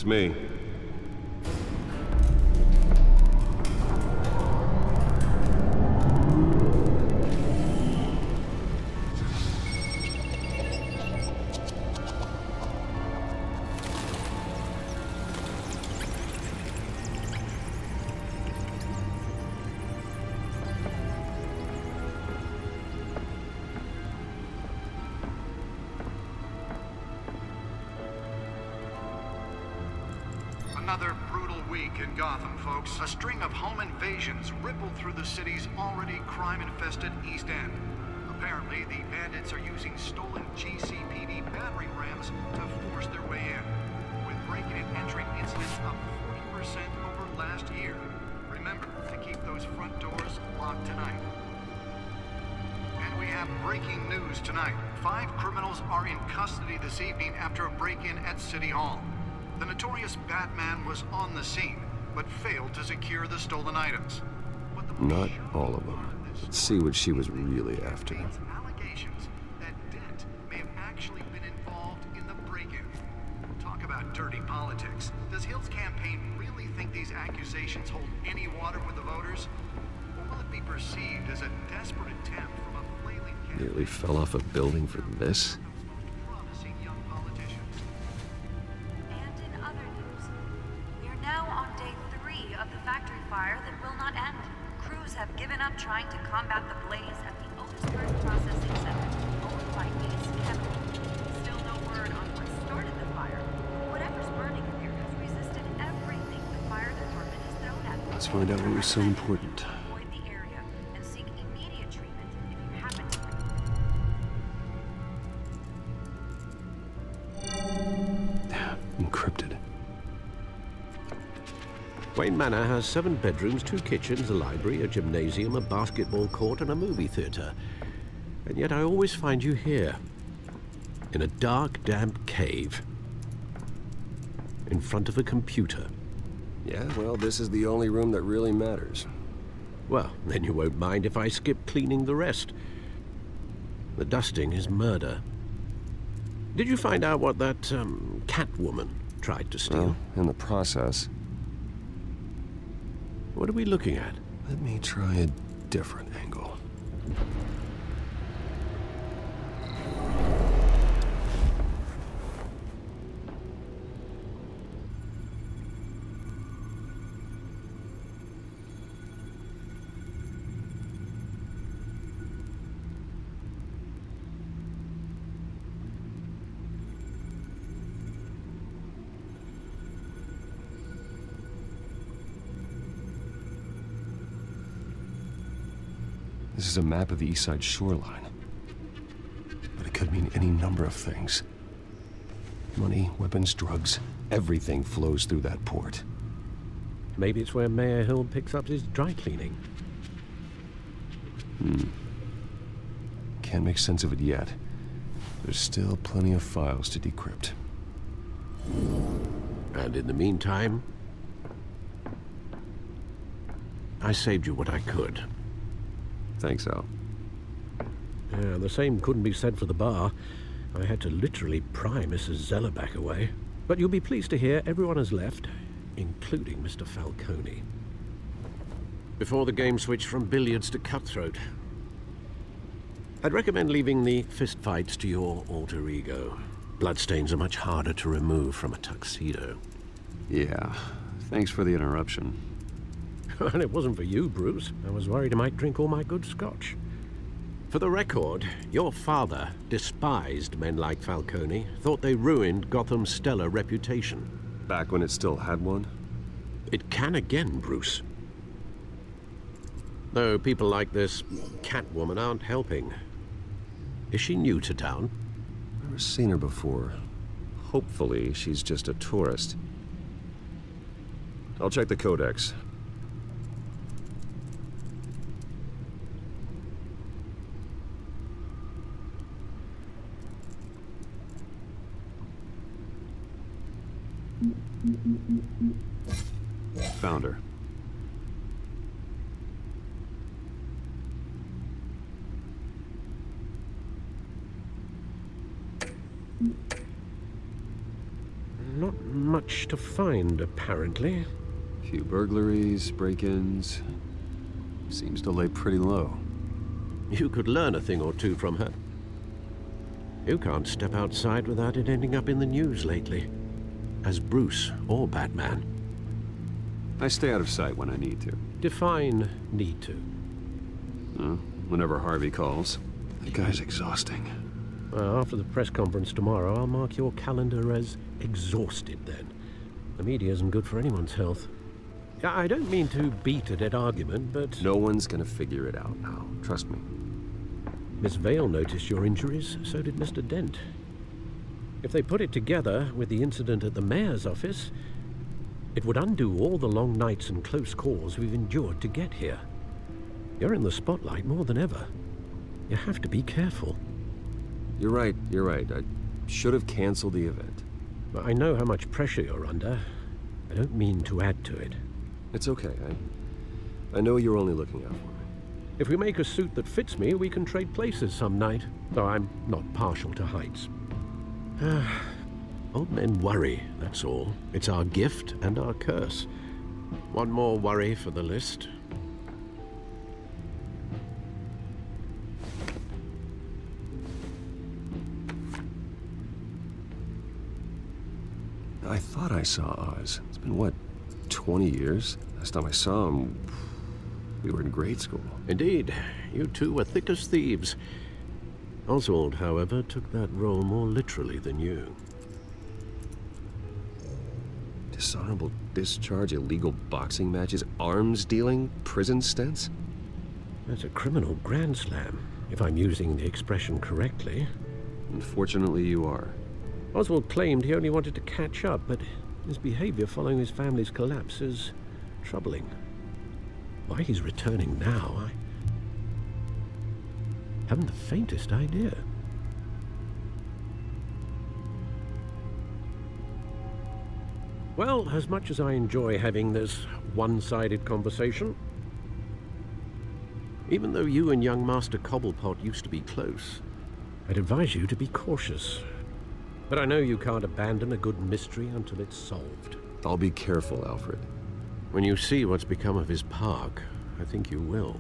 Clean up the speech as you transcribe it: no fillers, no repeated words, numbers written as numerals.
It's me. Another brutal week in Gotham, folks. A string of home invasions rippled through the city's already crime-infested East End. Apparently, the bandits are using stolen GCPD battering rams to force their way in, with breaking and entering incidents up 40% over last year. Remember to keep those front doors locked tonight. And we have breaking news tonight. 5 criminals are in custody this evening after a break-in at City Hall. The notorious Batman was on the scene, but failed to secure the stolen items. Not all of them. Let's see what she was really after. Allegations that Dent may have actually been involved in the break-in. Talk about dirty politics. Does Hill's campaign really think these accusations hold any water with the voters? Or will it be perceived as a desperate attempt from a flailing candidate? Nearly fell off a building for this? That will not end. Crews have given up trying to combat the blaze at the Otisburg Processing Center, owned by Ace Chemical. Still no word on what started the fire. Whatever's burning in there has resisted everything the fire department has thrown at them. Let's find out what was so important. Avoid the area and seek immediate treatment if you happen to. Encrypted. Wayne Manor has 7 bedrooms, 2 kitchens, a library, a gymnasium, a basketball court, and a movie theater. And yet I always find you here, in a dark, damp cave, in front of a computer. Yeah, well, this is the only room that really matters. Well, then you won't mind if I skip cleaning the rest. The dusting is murder. Did you find out what that, Catwoman tried to steal? Well, in the process. What are we looking at? Let me try a different angle. This is a map of the East Side shoreline. But it could mean any number of things. Money, weapons, drugs, everything flows through that port. Maybe it's where Mayor Hill picks up his dry cleaning. Can't make sense of it yet. There's still plenty of files to decrypt. And in the meantime, I saved you what I could. Thanks, Al. Yeah, the same couldn't be said for the bar. I had to literally pry Mrs. Zellerback away. But you'll be pleased to hear everyone has left, including Mr. Falcone. Before the game switched from billiards to cutthroat. I'd recommend leaving the fistfights to your alter ego. Bloodstains are much harder to remove from a tuxedo. Yeah, thanks for the interruption. And it wasn't for you, Bruce. I was worried I might drink all my good scotch. For the record, your father despised men like Falcone, thought they ruined Gotham's stellar reputation. Back when it still had one? It can again, Bruce. Though people like this Catwoman aren't helping. Is she new to town? Never seen her before. Hopefully, she's just a tourist. I'll check the codex. Found her. Not much much to find, apparently. A few burglaries, break-ins. Seems to lay pretty low. You could learn a thing or two from her. You can't step outside without it ending up in the news lately. As Bruce or Batman. I stay out of sight when I need to. Define need to. Whenever Harvey calls. That guy's exhausting. Well, after the press conference tomorrow, I'll mark your calendar as exhausted then. The media isn't good for anyone's health. I don't mean to beat a dead argument, but... No one's gonna figure it out now. Trust me. Miss Vale noticed your injuries, so did Mr. Dent. If they put it together with the incident at the mayor's office, it would undo all the long nights and close calls we've endured to get here. You're in the spotlight more than ever. You have to be careful. You're right. I should have canceled the event. I know how much pressure you're under. I don't mean to add to it. It's okay. I know you're only looking out for me. If we make a suit that fits me, we can trade places some night. Though I'm not partial to heights. Old men worry, that's all. It's our gift and our curse. One more worry for the list. I thought I saw Oz. It's been, what, 20 years? Last time I saw him, we were in grade school. Indeed. You two were thick as thieves. Oswald, however, took that role more literally than you. Dishonorable discharge, illegal boxing matches, arms dealing, prison stints? That's a criminal grand slam, if I'm using the expression correctly. Unfortunately, you are. Oswald claimed he only wanted to catch up, but his behavior following his family's collapse is troubling. Why he's returning now, I haven't the faintest idea. Well, as much as I enjoy having this one-sided conversation, even though you and young Master Cobblepot used to be close, I'd advise you to be cautious. But I know you can't abandon a good mystery until it's solved. I'll be careful, Alfred. When you see what's become of his park, I think you will.